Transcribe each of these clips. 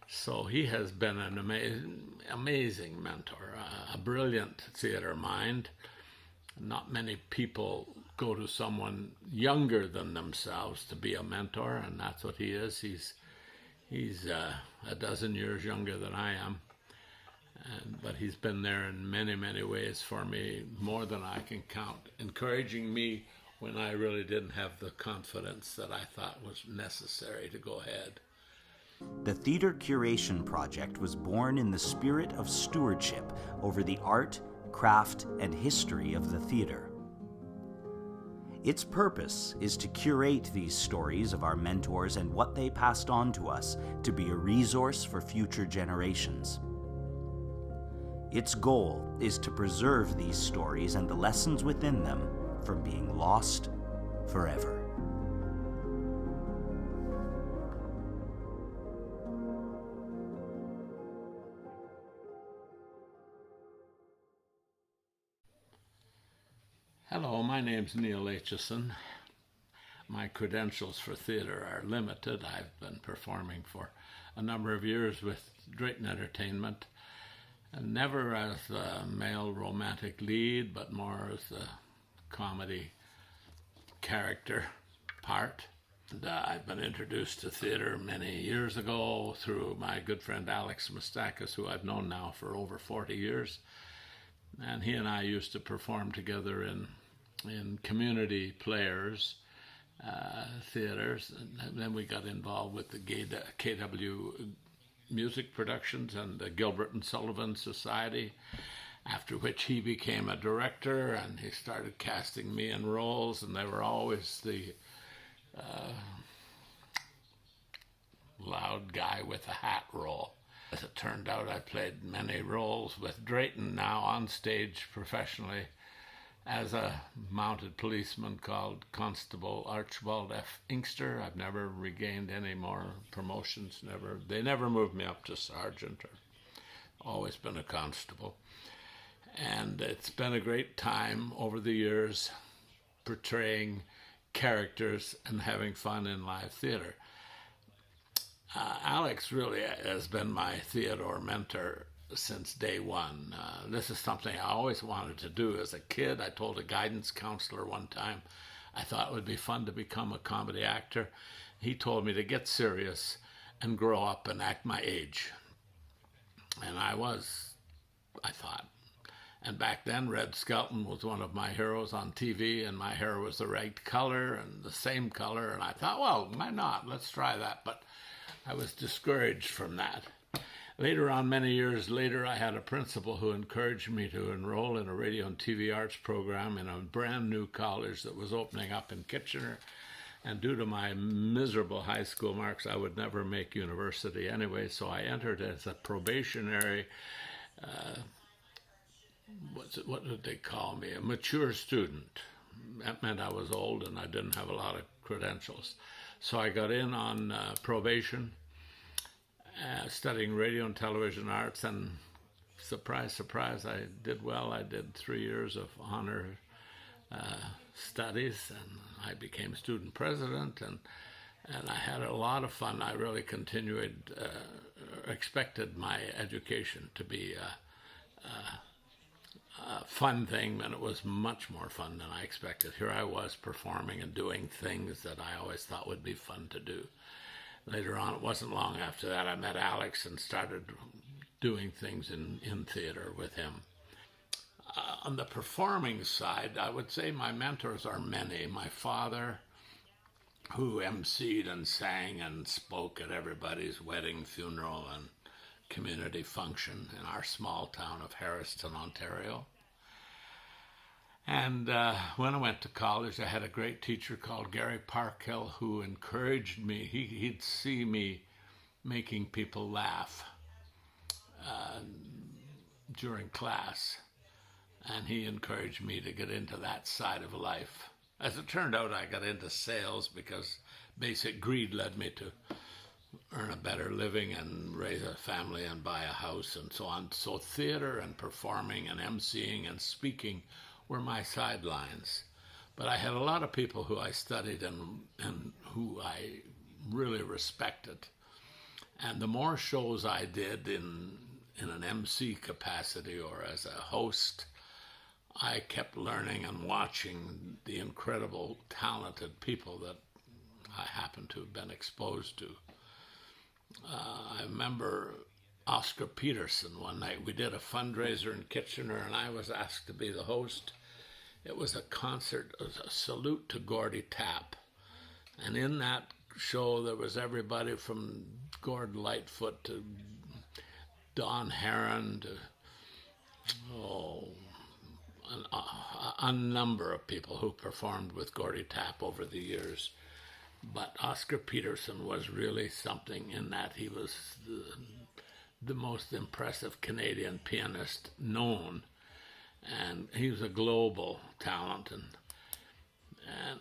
So he has been an amazing mentor, a brilliant theater mind. Not many people go to someone younger than themselves to be a mentor, and that's what he is. He's a dozen years younger than I am, but he's been there in many, many ways for me, more than I can count, encouraging me when I really didn't have the confidence that I thought was necessary to go ahead. The Theatre Curation Project was born in the spirit of stewardship over the art, craft, and history of the theatre. Its purpose is to curate these stories of our mentors and what they passed on to us to be a resource for future generations. Its goal is to preserve these stories and the lessons within them from being lost forever. Hello, my name's Neil Aitchison. My credentials for theatre are limited. I've been performing for a number of years with Drayton Entertainment, and never as a male romantic lead, but more as a comedy character part. And I've been introduced to theatre many years ago through my good friend Alex Mustakas, who I've known now for over 40 years. And he and I used to perform together in community players, theaters, and then we got involved with the KW music productions and the Gilbert and Sullivan Society, after which he became a director and he started casting me in roles, and they were always the loud guy with a hat role. As it turned out, I played many roles with Drayton now on stage professionally as a mounted policeman called Constable Archibald F. Inkster. I've never regained any more promotions. They never moved me up to sergeant, or always been a constable. And it's been a great time over the years portraying characters and having fun in live theater. Alex really has been my theater mentor since day one. This is something I always wanted to do as a kid. I told a guidance counselor one time I thought it would be fun to become a comedy actor. He told me to get serious and grow up and act my age. And I thought. And back then, Red Skelton was one of my heroes on TV, and my hair was the right color and the same color. And I thought, well, why not? Let's try that. But I was discouraged from that. Later on, many years later, I had a principal who encouraged me to enroll in a radio and TV arts program in a brand new college that was opening up in Kitchener. And due to my miserable high school marks, I would never make university anyway, so I entered as a probationary, what did they call me? A mature student. That meant I was old and I didn't have a lot of credentials. So I got in on probation, studying radio and television arts, and surprise, surprise, I did well. I did 3 years of honor studies, and I became student president, and I had a lot of fun. I really expected my education to be a fun thing, and it was much more fun than I expected. Here I was performing and doing things that I always thought would be fun to do. Later on, it wasn't long after that, I met Alex and started doing things in theater with him. On the performing side, I would say my mentors are many. My father, who emceed and sang and spoke at everybody's wedding, funeral, and community function in our small town of Harriston, Ontario. And when I went to college, I had a great teacher called Gary Parkhill who encouraged me. He'd see me making people laugh during class, and he encouraged me to get into that side of life. As it turned out, I got into sales because basic greed led me to earn a better living and raise a family and buy a house and so on. So theater and performing and emceeing and speaking were my sidelines. But I had a lot of people who I studied and who I really respected. And the more shows I did in an MC capacity or as a host, I kept learning and watching the incredible, talented people that I happened to have been exposed to. I remember Oscar Peterson one night. We did a fundraiser in Kitchener, and I was asked to be the host. It was a concert, a salute to Gordy Tapp. And in that show, there was everybody from Gord Lightfoot to Don Heron to, a number of people who performed with Gordy Tapp over the years. But Oscar Peterson was really something in that he was the most impressive Canadian pianist known. And he was a global talent.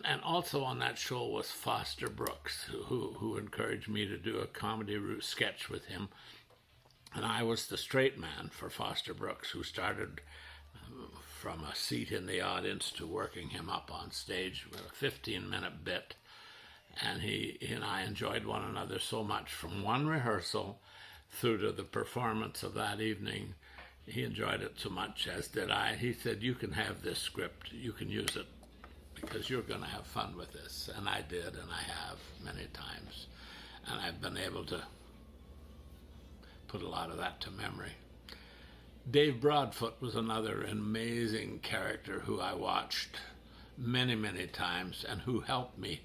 And also on that show was Foster Brooks, who encouraged me to do a comedy sketch with him. And I was the straight man for Foster Brooks, who started from a seat in the audience to working him up on stage with a 15-minute bit. And he and I enjoyed one another so much. From one rehearsal through to the performance of that evening, he enjoyed it so much, as did I. He said, "You can have this script, you can use it, because you're going to have fun with this." And I did, and I have many times. And I've been able to put a lot of that to memory. Dave Broadfoot was another amazing character who I watched many, many times, and who helped me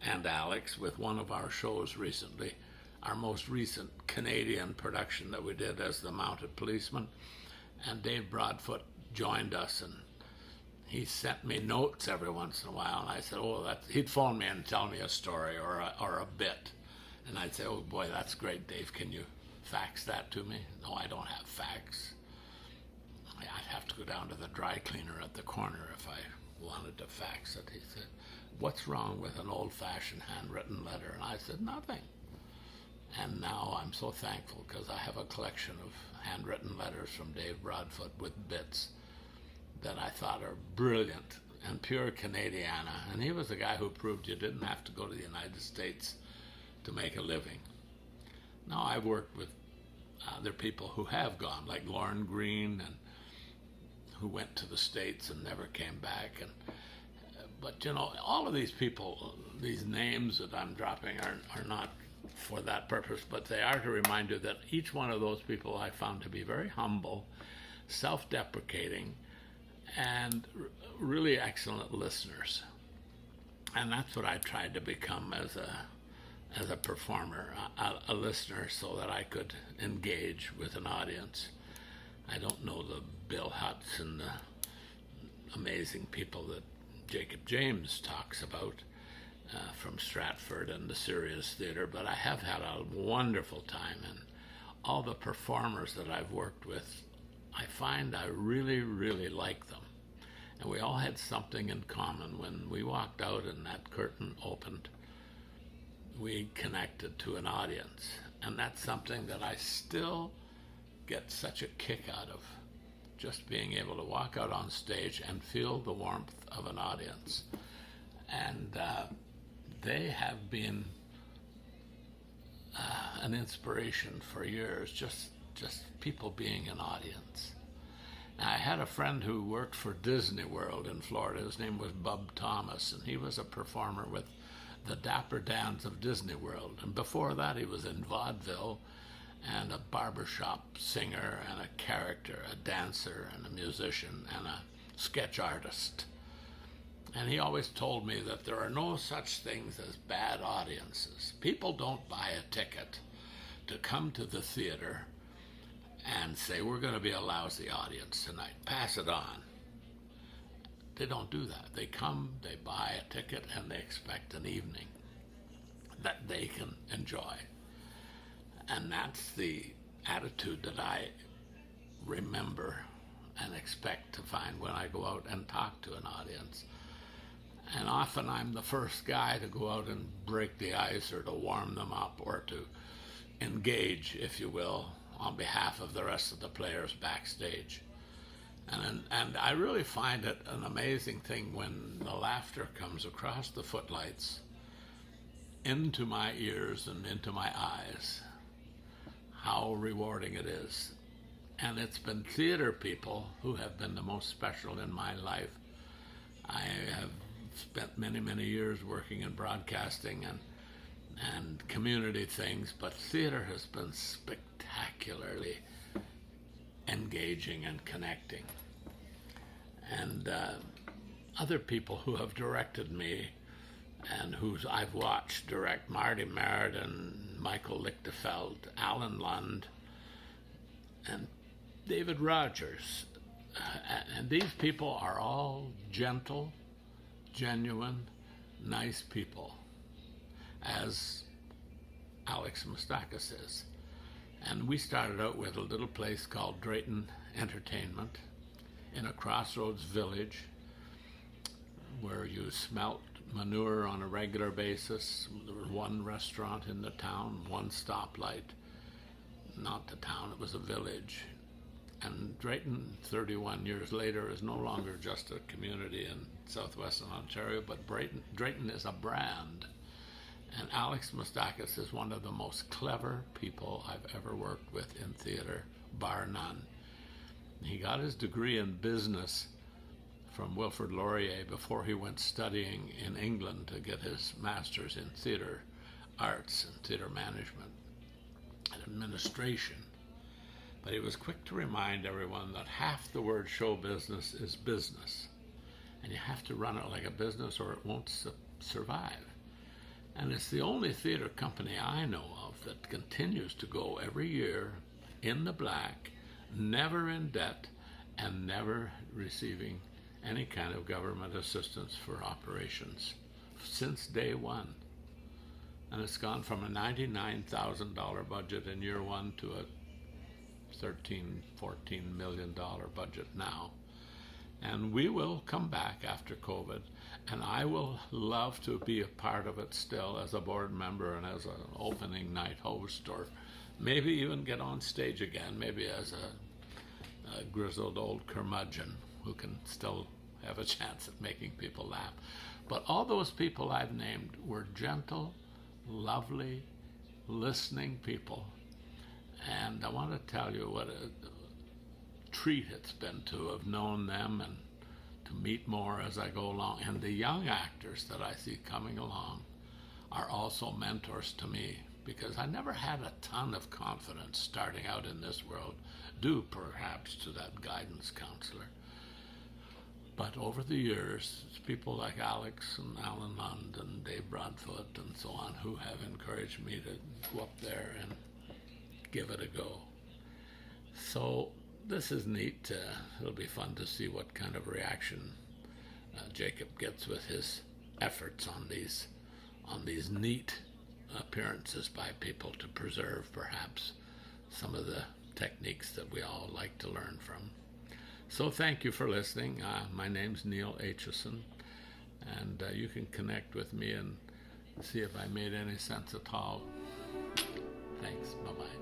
and Alex with one of our shows recently, our most recent Canadian production that we did as the Mounted Policeman. And Dave Broadfoot joined us, and he sent me notes every once in a while, and I said, he'd phone me and tell me a story or a bit. And I'd say, "Oh boy, that's great, Dave, can you fax that to me?" "No, I don't have fax." I'd have to go down to the dry cleaner at the corner if I wanted to fax it. He said, "What's wrong with an old-fashioned handwritten letter?" And I said, "Nothing." And now I'm so thankful, because I have a collection of handwritten letters from Dave Broadfoot with bits that I thought are brilliant and pure Canadiana. And he was the guy who proved you didn't have to go to the United States to make a living. Now, I've worked with other people who have gone, like Lauren Green, and who went to the States and never came back. But all of these people, these names that I'm dropping are not for that purpose, but they are to remind you that each one of those people I found to be very humble, self-deprecating, and really excellent listeners. And that's what I tried to become as a performer, a listener, so that I could engage with an audience. I don't know the Bill Hutts and the amazing people that Jacob James talks about from Stratford and the Sirius Theatre, but I have had a wonderful time, and all the performers that I've worked with, I find I really, really like them. And we all had something in common. When we walked out and that curtain opened, we connected to an audience. And that's something that I still get such a kick out of, just being able to walk out on stage and feel the warmth of an audience. And they have been an inspiration for years, just people being an audience. Now, I had a friend who worked for Disney World in Florida. His name was Bub Thomas, and he was a performer with the Dapper Dans of Disney World. And before that, he was in vaudeville and a barbershop singer and a character, a dancer and a musician and a sketch artist. And he always told me that there are no such things as bad audiences. People don't buy a ticket to come to the theater and say, "We're going to be a lousy audience tonight, pass it on." They don't do that. They come, they buy a ticket, and they expect an evening that they can enjoy. And that's the attitude that I remember and expect to find when I go out and talk to an audience. And often I'm the first guy to go out and break the ice, or to warm them up, or to engage, if you will, on behalf of the rest of the players backstage. And I really find it an amazing thing when the laughter comes across the footlights into my ears and into my eyes. how rewarding it is. And it's been theater people who have been the most special in my life. I have spent many, many years working in broadcasting and community things, but theater has been spectacularly engaging and connecting. And other people who have directed me and whose I've watched direct, Marty Meriden, Michael Lichtefeld, Alan Lund, and David Rogers. And these people are all gentle, genuine, nice people, as Alex Mustakas is. And we started out with a little place called Drayton Entertainment in a crossroads village where you smelt manure on a regular basis. There was one restaurant in the town, one stoplight. Not the town, it was a village. And Drayton, 31 years later, is no longer just a community in southwestern Ontario, but Drayton is a brand. And Alex Mustakas is one of the most clever people I've ever worked with in theater, bar none. He got his degree in business from Wilfrid Laurier before he went studying in England to get his master's in theater arts and theater management and administration. But he was quick to remind everyone that half the word show business is business. And you have to run it like a business or it won't survive. And it's the only theater company I know of that continues to go every year in the black, never in debt, and never receiving any kind of government assistance for operations since day one. And it's gone from a $99,000 budget in year one to a $13-14 million budget now. And we will come back after COVID, and I will love to be a part of it still as a board member and as an opening night host, or maybe even get on stage again, maybe as a grizzled old curmudgeon who can still have a chance at making people laugh. But all those people I've named were gentle, lovely, listening people. And I want to tell you what a treat it's been to have known them and to meet more as I go along. And the young actors that I see coming along are also mentors to me, because I never had a ton of confidence starting out in this world, due perhaps to that guidance counselor. But over the years, it's people like Alex and Alan Lund and Dave Broadfoot and so on who have encouraged me to go up there and give it a go. So this is neat. It'll be fun to see what kind of reaction Jacob gets with his efforts on these neat appearances by people to preserve perhaps some of the techniques that we all like to learn from. So thank you for listening. My name's Neil Aitchison, and you can connect with me and see if I made any sense at all. Thanks. Bye-bye.